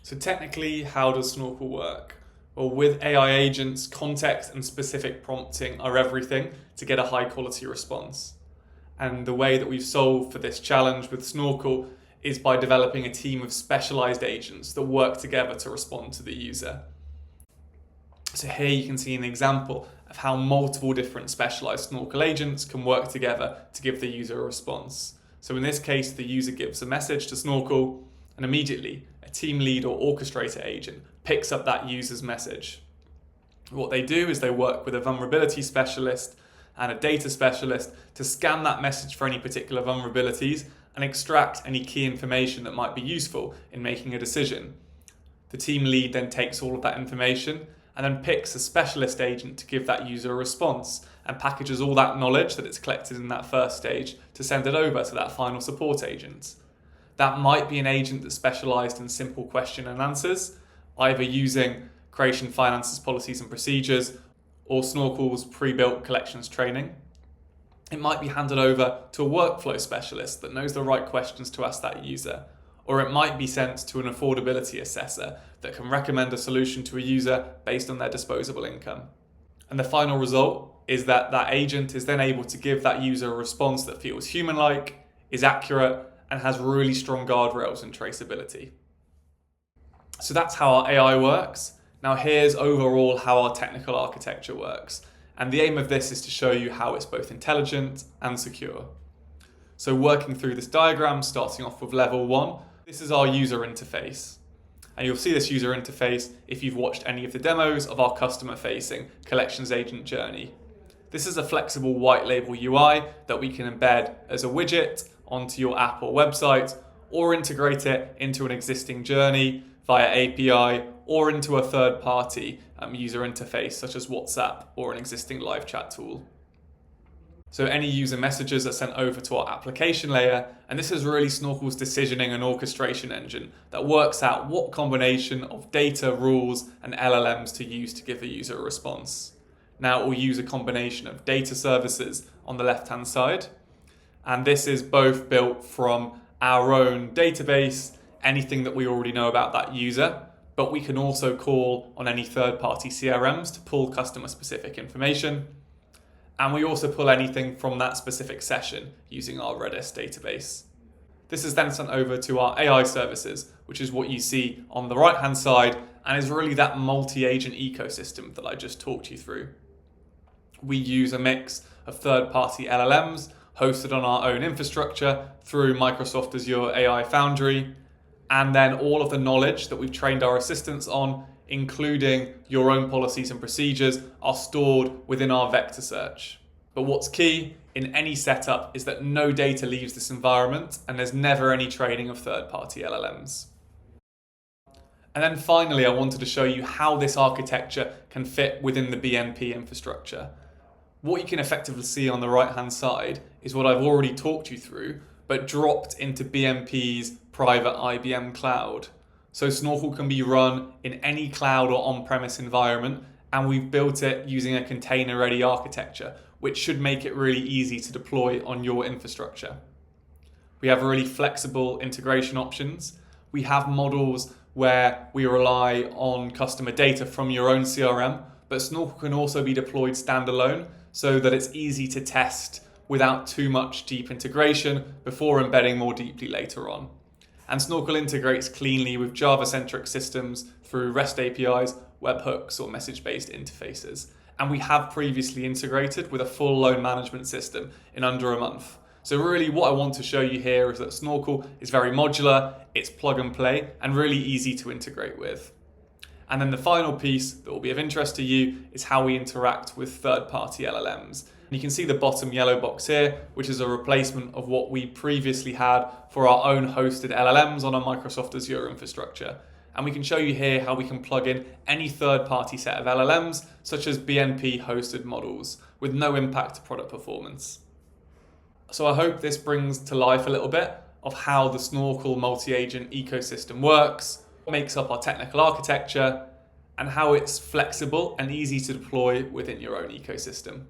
So technically, how does Snorkel work? Well, with AI agents, context and specific prompting are everything to get a high quality response. And the way that we've solved for this challenge with Snorkel is by developing a team of specialized agents that work together to respond to the user. So here you can see an example of how multiple different specialized Snorkel agents can work together to give the user a response. So in this case, the user gives a message to Snorkel, and immediately a team lead or orchestrator agent picks up that user's message. What they do is they work with a vulnerability specialist and a data specialist to scan that message for any particular vulnerabilities and extract any key information that might be useful in making a decision. The team lead then takes all of that information and then picks a specialist agent to give that user a response and packages all that knowledge that it's collected in that first stage to send it over to that final support agent. That might be an agent that's specialized in simple question and answers, either using creation finances, policies and procedures, or Snorkel's pre-built collections training. It might be handed over to a workflow specialist that knows the right questions to ask that user, or it might be sent to an affordability assessor that can recommend a solution to a user based on their disposable income. And the final result is that that agent is then able to give that user a response that feels human-like, is accurate, and has really strong guardrails and traceability. So that's how our AI works. Now here's overall how our technical architecture works. And the aim of this is to show you how it's both intelligent and secure. So working through this diagram, starting off with level 1, this is our user interface. And you'll see this user interface if you've watched any of the demos of our customer-facing collections agent journey. This is a flexible white label UI that we can embed as a widget onto your app or website, or integrate it into an existing journey via API or into a third-party user interface such as WhatsApp or an existing live chat tool. So any user messages are sent over to our application layer, and this is really Snorkel's decisioning and orchestration engine that works out what combination of data, rules, and LLMs to use to give the user a response. Now it will use a combination of data services on the left-hand side, and this is both built from our own database, anything that we already know about that user, but we can also call on any third-party CRMs to pull customer-specific information. And we also pull anything from that specific session using our Redis database. This is then sent over to our AI services, which is what you see on the right-hand side, and is really that multi-agent ecosystem that I just talked you through. We use a mix of third-party LLMs hosted on our own infrastructure through Microsoft Azure AI Foundry, and then all of the knowledge that we've trained our assistants on, including your own policies and procedures, are stored within our vector search. But what's key in any setup is that no data leaves this environment and there's never any training of third-party LLMs. And then finally, I wanted to show you how this architecture can fit within the BNP infrastructure. What you can effectively see on the right-hand side is what I've already talked you through, but dropped into BNP's private IBM cloud. So Snorkel can be run in any cloud or on-premise environment, and we've built it using a container-ready architecture, which should make it really easy to deploy on your infrastructure. We have really flexible integration options. We have models where we rely on customer data from your own CRM, but Snorkel can also be deployed standalone so that it's easy to test without too much deep integration before embedding more deeply later on. And Snorkel integrates cleanly with Java-centric systems through REST APIs, webhooks, or message-based interfaces. And we have previously integrated with a full loan management system in under a month. So really what I want to show you here is that Snorkel is very modular, it's plug and play, and really easy to integrate with. And then the final piece that will be of interest to you is how we interact with third-party LLMs. And you can see the bottom yellow box here, which is a replacement of what we previously had for our own hosted LLMs on our Microsoft Azure infrastructure. And we can show you here how we can plug in any third-party set of LLMs, such as BNP hosted models, with no impact to product performance. So I hope this brings to life a little bit of how the Snorkel multi-agent ecosystem works, what makes up our technical architecture, and how it's flexible and easy to deploy within your own ecosystem.